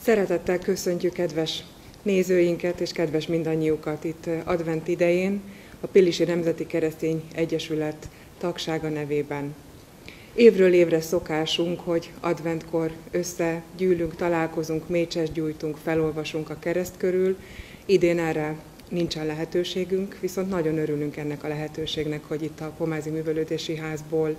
Szeretettel köszöntjük kedves nézőinket és kedves mindannyiukat itt advent idején, a Pilisi Nemzeti Keresztény Egyesület tagsága nevében. Évről évre szokásunk, hogy adventkor összegyűlünk, találkozunk, mécsest gyújtunk, felolvasunk a kereszt körül. Idén erre nincsen lehetőségünk, viszont nagyon örülünk ennek a lehetőségnek, hogy itt a Pomázi Művelődési Házból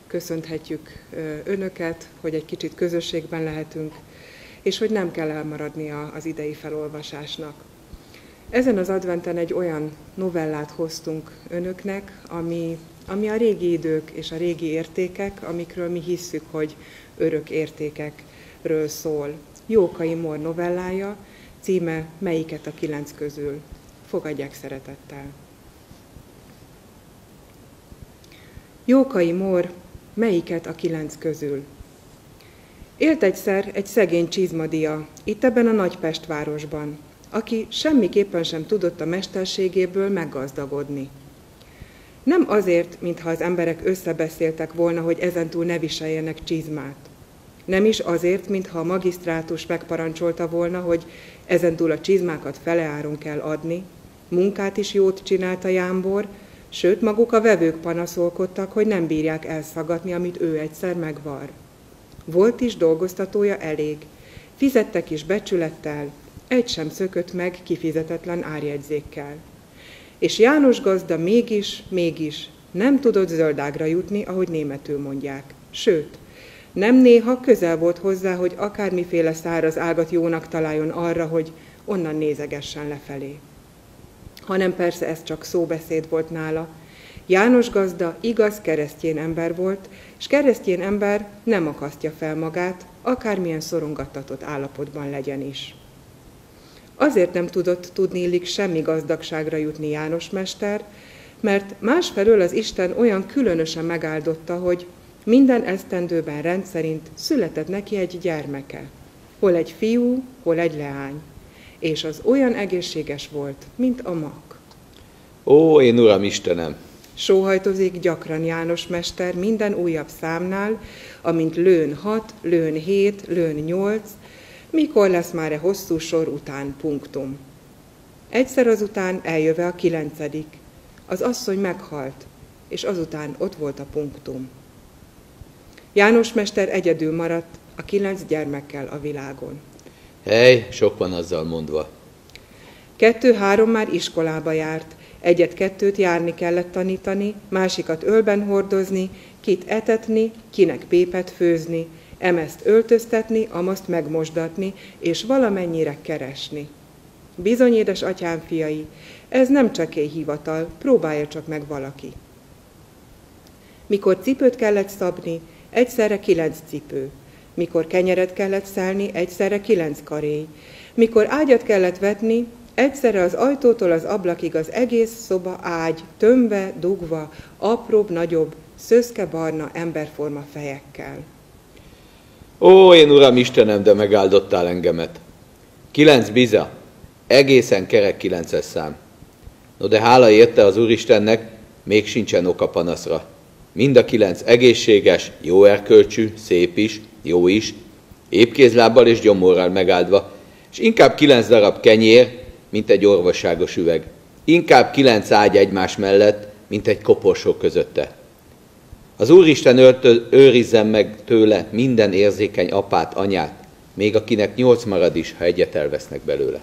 köszönthetjük önöket, hogy egy kicsit közösségben lehetünk, és hogy nem kell elmaradni az idei felolvasásnak. Ezen az adventen egy olyan novellát hoztunk önöknek, ami a régi idők és a régi értékek, amikről mi hisszük, hogy örök értékekről szól. Jókai Mór novellája, címe Melyiket a 9 közül. Fogadják szeretettel. Jókai Mór, melyiket a 9 közül? Élt egyszer egy szegény csizmadia, itt ebben a nagy Pestvárosban, aki semmiképpen sem tudott a mesterségéből meggazdagodni. Nem azért, mintha az emberek összebeszéltek volna, hogy ezentúl ne viseljenek csizmát. Nem is azért, mintha a magisztrátus megparancsolta volna, hogy ezentúl a csizmákat feleáron kell adni. Munkát is jót csinált a jámbor, sőt maguk a vevők panaszolkodtak, hogy nem bírják elszagatni, amit ő egyszer megvar. Volt is dolgoztatója elég, fizettek is becsülettel, egy sem szökött meg kifizetetlen árjegyzékkel. És János gazda mégis nem tudott zöldágra jutni, ahogy németül mondják. Sőt, nem néha közel volt hozzá, hogy akármiféle száraz ágat jónak találjon arra, hogy onnan nézegessen lefelé. Hanem persze ez csak szóbeszéd volt nála. János gazda igaz keresztjén ember volt, és keresztjén ember nem akasztja fel magát, akármilyen szorongattatott állapotban legyen is. Azért nem tudott tudniillik semmi gazdagságra jutni János mester, mert másfelől az Isten olyan különösen megáldotta, hogy minden esztendőben rendszerint született neki egy gyermeke, hol egy fiú, hol egy leány, és az olyan egészséges volt, mint a mak. Ó, én Uram Istenem! Sóhajtozik gyakran János mester minden újabb számnál, amint lőn 6, lőn 7, lőn 8, mikor lesz már hosszú sor után punktum. Egyszer azután eljöve a 9. Az asszony meghalt, és azután ott volt a punktum. János mester egyedül maradt a 9 gyermekkel a világon. Hely, sok van azzal mondva. 2-3 már iskolába járt, 1-2 járni kellett tanítani, másikat ölben hordozni, kit etetni, kinek pépet főzni, emezt öltöztetni, amazt megmosdatni, és valamennyire keresni. Bizony, édes atyám fiai, ez nem csekély hivatal, próbálja csak meg valaki. Mikor cipőt kellett szabni, egyszerre 9 cipő. Mikor kenyeret kellett szelni, egyszerre 9 karély. Mikor ágyat kellett vetni, egyszerre az ajtótól az ablakig az egész szoba ágy, tömve, dugva, apróbb-nagyobb, szőszke-barna emberforma fejekkel. Ó, én Uram Istenem, de megáldottál engemet. 9 biza, egészen kerek 9-es szám. No de hála érte az Úristennek, még sincsen oka panaszra. Mind a 9 egészséges, jó erkölcsű, szép is, jó is, épkézlábbal és gyomorral megáldva, és inkább 9 darab kenyér, mint egy orvosságos üveg. Inkább 9 ágy egymás mellett, mint egy koporsó közötte. Az Úristen őrizzen meg tőle minden érzékeny apát, anyát, még akinek 8 marad is, ha egyet elvesznek belőle.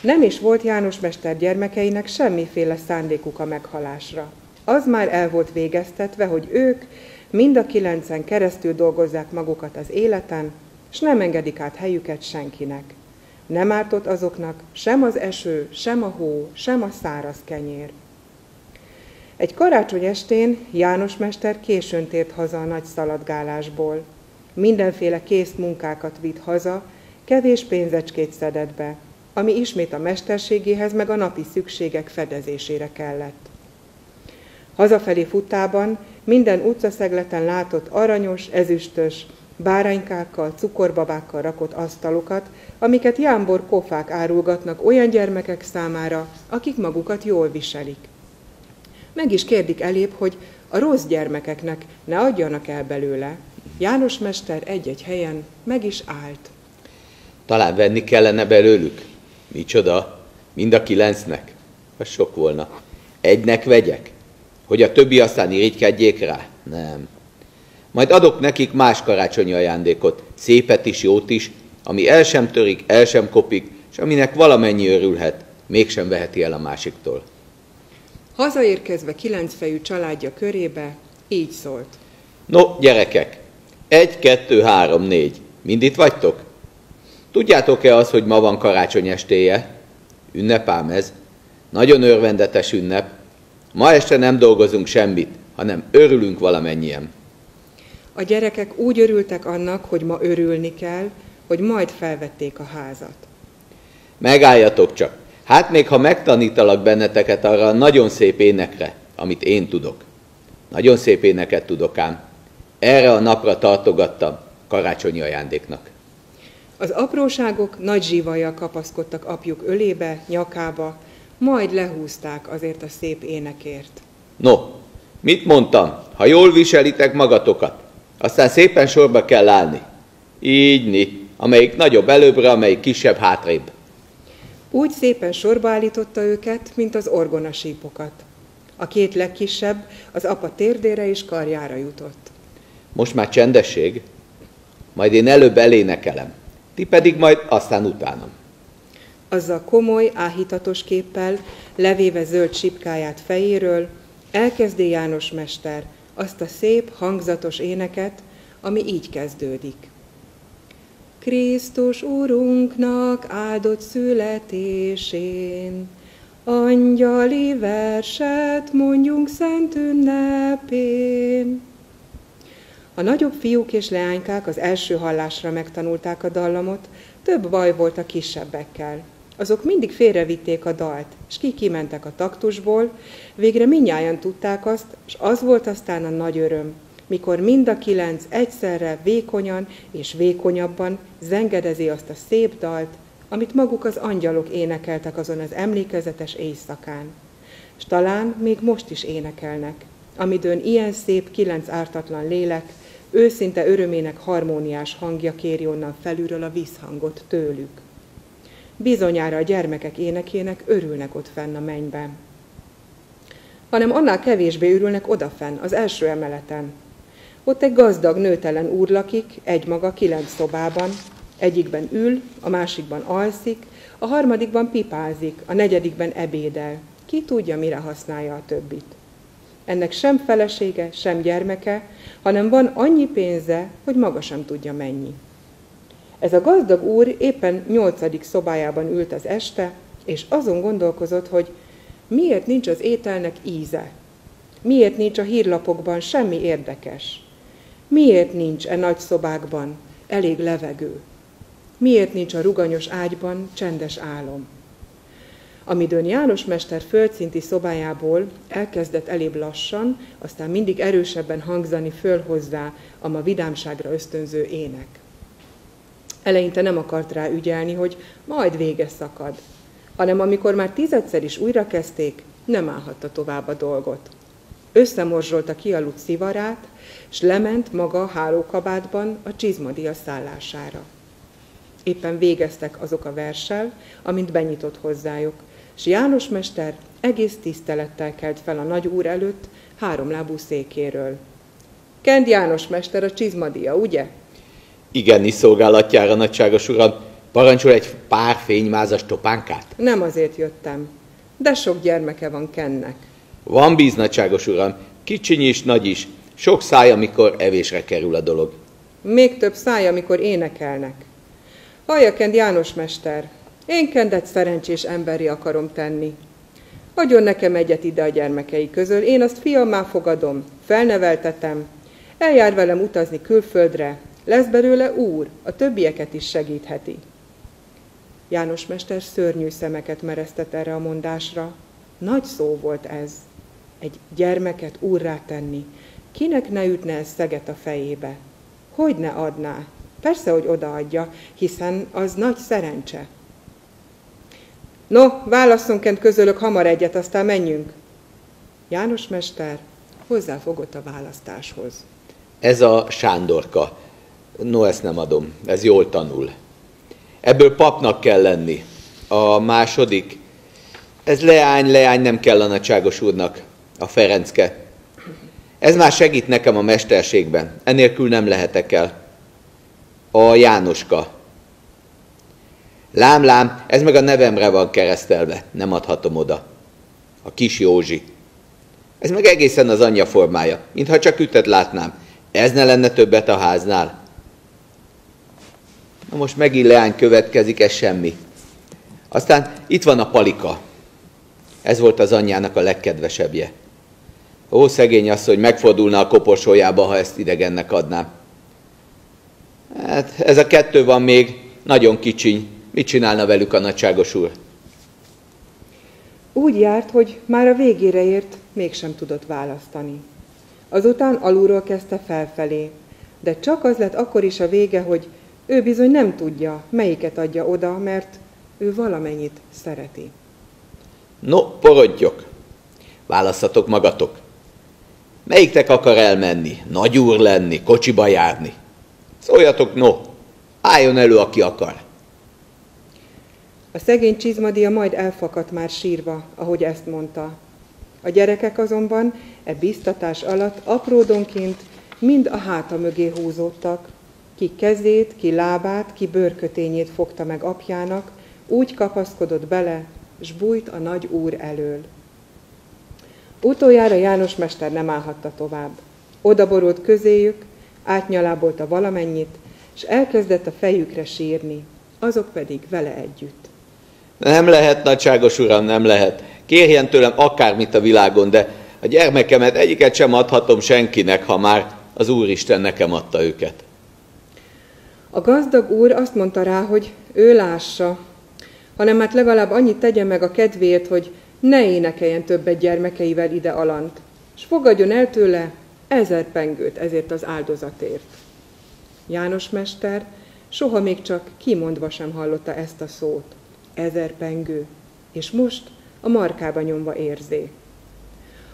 Nem is volt János mester gyermekeinek semmiféle szándékuk a meghalásra. Az már el volt végeztetve, hogy ők mind a 9-en keresztül dolgozzák magukat az életen, s nem engedik át helyüket senkinek. Nem ártott azoknak sem az eső, sem a hó, sem a száraz kenyér. Egy karácsony estén János mester későn tért haza a nagy szaladgálásból. Mindenféle kész munkákat vitt haza, kevés pénzecskét szedett be, ami ismét a mesterségéhez meg a napi szükségek fedezésére kellett. Hazafelé futában minden utcaszegleten látott aranyos, ezüstös, báránykákkal, cukorbabákkal rakott asztalokat, amiket jámbor pofák árulgatnak olyan gyermekek számára, akik magukat jól viselik. Meg is kérdik elébb, hogy a rossz gyermekeknek ne adjanak el belőle. János mester egy-egy helyen meg is állt. Talán venni kellene belőlük. Micsoda? Mind a 9-nek? Az sok volna. Egynek vegyek? Hogy a többi aztán irigykedjék rá? Nem. Majd adok nekik más karácsonyi ajándékot, szépet is, jót is, ami el sem törik, el sem kopik, és aminek valamennyi örülhet, mégsem veheti el a másiktól. Hazaérkezve 9 fejű családja körébe, így szólt. No, gyerekek, 1, 2, 3, 4. Mind itt vagytok? Tudjátok-e az, hogy ma van karácsony estéje? Ünnep ám ez. Nagyon örvendetes ünnep. Ma este nem dolgozunk semmit, hanem örülünk valamennyien. A gyerekek úgy örültek annak, hogy ma örülni kell, hogy majd felvették a házat. Megálljatok csak. Hát még ha megtanítalak benneteket arra a nagyon szép énekre, amit én tudok. Nagyon szép éneket tudok ám. Erre a napra tartogattam karácsonyi ajándéknak. Az apróságok nagy zsívajjal kapaszkodtak apjuk ölébe, nyakába, majd lehúzták azért a szép énekért. No, mit mondtam? Ha jól viselitek magatokat, aztán szépen sorba kell állni. Így, amelyik nagyobb előbbre, amelyik kisebb hátrébb. Úgy szépen sorba állította őket, mint az orgonasípokat. A 2 legkisebb az apa térdére és karjára jutott. Most már csendesség, majd én előbb elénekelem, ti pedig majd aztán utánam. Azzal komoly, áhítatos képpel, levéve zöld sipkáját fejéről, elkezdi János mester azt a szép, hangzatos éneket, ami így kezdődik. Krisztus Urunknak áldott születésén, angyali verset mondjunk szent ünnepén. A nagyobb fiúk és leánykák az első hallásra megtanulták a dallamot, több baj volt a kisebbekkel. Azok mindig félrevitték a dalt, és kimentek a taktusból, végre mindnyájan tudták azt, és az volt aztán a nagy öröm, mikor mind a 9 egyszerre vékonyan és vékonyabban zengedezi azt a szép dalt, amit maguk az angyalok énekeltek azon az emlékezetes éjszakán. És talán még most is énekelnek, amidőn ilyen szép 9 ártatlan lélek, őszinte örömének harmóniás hangja kéri onnan felülről a visszhangot tőlük. Bizonyára a gyermekek énekének örülnek ott fenn a mennyben. Hanem annál kevésbé örülnek odafenn, az első emeleten. Ott egy gazdag, nőtelen úr lakik, egymaga 9 szobában, egyikben ül, a másikban alszik, a harmadikban pipázik, a negyedikben ebédel. Ki tudja, mire használja a többit. Ennek sem felesége, sem gyermeke, hanem van annyi pénze, hogy maga sem tudja mennyi. Ez a gazdag úr éppen 8. szobájában ült az este, és azon gondolkozott, hogy miért nincs az ételnek íze, miért nincs a hírlapokban semmi érdekes, miért nincs e nagy szobákban elég levegő, miért nincs a ruganyos ágyban csendes álom. Amidőn János mester földszinti szobájából elkezdett elébb lassan, aztán mindig erősebben hangzani föl hozzá a ma vidámságra ösztönző ének. Eleinte nem akart rá ügyelni, hogy majd vége szakad, hanem amikor már 10-szer is újra kezdték, nem állhatta tovább a dolgot. Összemorzsolta kialudt szivarát, s lement maga a hálókabátban a csizmadia szállására. Éppen végeztek azok a verssel, amint benyitott hozzájuk, s János mester egész tisztelettel kelt fel a nagy úr előtt 3 lábú székéről. Kend János mester a csizmadia, ugye? Igenis szolgálatjára, nagyságos uram, parancsol egy pár fénymázas topánkát? Nem azért jöttem, de sok gyermeke van Kennek. Van bíz, nagyságos uram, kicsiny is, nagy is, sok száj, amikor evésre kerül a dolog. Még több száj, amikor énekelnek. Hallja, Kend János mester, én Kendet szerencsés emberi akarom tenni. Adjon nekem egyet ide a gyermekei közül, én azt fiammá fogadom, felneveltetem, eljár velem utazni külföldre, lesz belőle úr, a többieket is segítheti. János mester szörnyű szemeket meresztett erre a mondásra. Nagy szó volt ez, egy gyermeket úrrá tenni. Kinek ne ütne ez szeget a fejébe? Hogy ne adná? Persze, hogy odaadja, hiszen az nagy szerencse. No, válasszon Kent közülök hamar egyet, aztán menjünk. János mester hozzáfogott a választáshoz. Ez a Sándorka. No, ezt nem adom, ez jól tanul. Ebből papnak kell lenni. A második, ez leány nem kell a nagyságos úrnak, a Ferencke. Ez már segít nekem a mesterségben, enélkül nem lehetek el. A Jánoska. Lám, ez meg a nevemre van keresztelve, nem adhatom oda. A Kis Józsi. Ez meg egészen az anyja formája, mintha csak ütet látnám. Ez ne lenne többet a háznál? Na most megint leány következik, ez semmi. Aztán itt van a Palika. Ez volt az anyjának a legkedvesebbje. Ó, szegény asszony, megfordulna a koporsójába, ha ezt idegennek adnám. Hát ez a kettő van még, nagyon kicsiny. Mit csinálna velük a nagyságos úr? Úgy járt, hogy már a végére ért, mégsem tudott választani. Azután alulról kezdte felfelé, de csak az lett akkor is a vége, hogy ő bizony nem tudja, melyiket adja oda, mert ő valamennyit szereti. No, porodjok! Választatok magatok. Melyiktek akar elmenni, nagyúr lenni, kocsiba járni? Szóljatok, no, álljon elő, aki akar. A szegény csizmadia majd elfakadt már sírva, ahogy ezt mondta. A gyerekek azonban biztatás alatt apródonként mind a háta mögé húzódtak. Ki kezét, ki lábát, ki bőrkötényét fogta meg apjának, úgy kapaszkodott bele, s bújt a nagy úr elől. Utoljára János mester nem állhatta tovább. Odaborult közéjük, átnyalábolta valamennyit, és elkezdett a fejükre sírni, azok pedig vele együtt. Nem lehet, nagyságos uram, nem lehet. Kérjen tőlem akármit a világon, de a gyermekemet egyiket sem adhatom senkinek, ha már az Úristen nekem adta őket. A gazdag úr azt mondta rá, hogy ő lássa, hanem hát legalább annyit tegyen meg a kedvéért, hogy ne énekeljen többet gyermekeivel ide alant, s fogadjon el tőle 1000 pengőt ezért az áldozatért. János mester soha még csak kimondva sem hallotta ezt a szót. 1000 pengő, és most a markába nyomva érzé.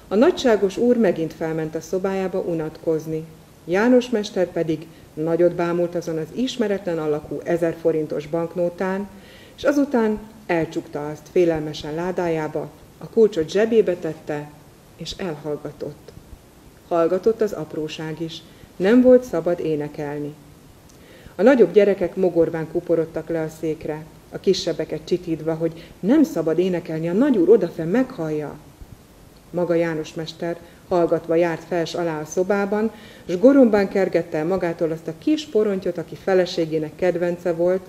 A nagyságos úr megint felment a szobájába unatkozni. János mester pedig nagyot bámult azon az ismeretlen alakú 1000 forintos banknótán, és azután elcsukta azt félelmesen ládájába, a kulcsot zsebébe tette, és elhallgatott. Hallgatott az apróság is, nem volt szabad énekelni. A nagyobb gyerekek mogorván kuporodtak le a székre, a kisebbeket csitítva, hogy nem szabad énekelni, a nagyúr odafenn meghallja. Maga János mester hallgatva járt fels alá a szobában, s gorombán kergette el magától azt a kis porontyot, aki feleségének kedvence volt,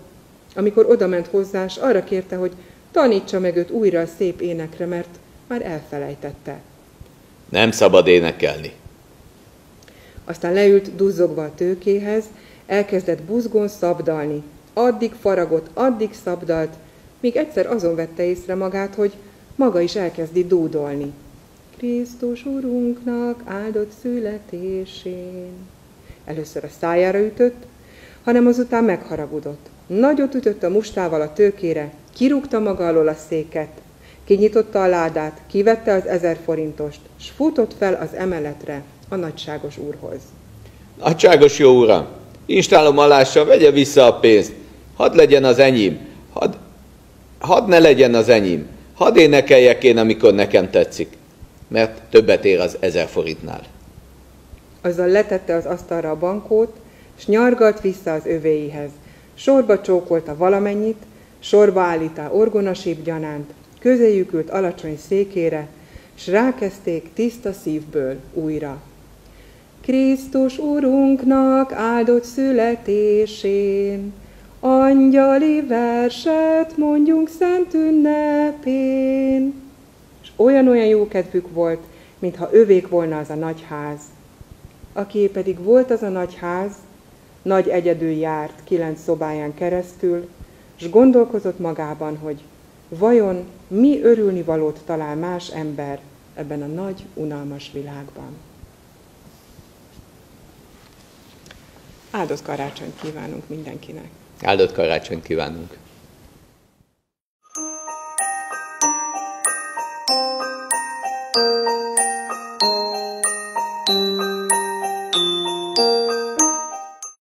amikor odament hozzá, s arra kérte, hogy tanítsa meg őt újra a szép énekre, mert már elfelejtette. Nem szabad énekelni. Aztán leült duzzogva a tőkéhez, elkezdett buzgón szabdalni. Addig faragott, addig szabdalt, míg egyszer azon vette észre magát, hogy maga is elkezdi dúdolni. Krisztus Urunknak áldott születésén. Először a szájára ütött, hanem azután megharagudott. Nagyot ütött a mustával a tőkére, kirúgta maga alól a széket, kinyitotta a ládát, kivette az 1000 forintost, s futott fel az emeletre a nagyságos úrhoz. Nagyságos jó uram, installom alássa, vegye vissza a pénzt, hadd legyen az enyém, hadd ne legyen az enyém, hadd énekeljek én, amikor nekem tetszik, mert többet ér az 1000 forintnál. Azzal letette az asztalra a bankót, s nyargalt vissza az övéihez. Sorba csókolta valamennyit, sorba állítá orgonasíp gyanánt, közéjük ült alacsony székére, s rákezdték tiszta szívből újra. Krisztus Urunknak áldott születésén, angyali verset mondjunk szent ünnepén. És olyan jó kedvük volt, mintha övék volna az a nagy ház. Akié pedig volt az a nagy ház, nagy egyedül járt 9 szobáján keresztül, s gondolkozott magában, hogy vajon mi örülnivalót talál más ember ebben a nagy, unalmas világban. Áldott karácsonyt kívánunk mindenkinek! Áldott karácsonyt kívánunk!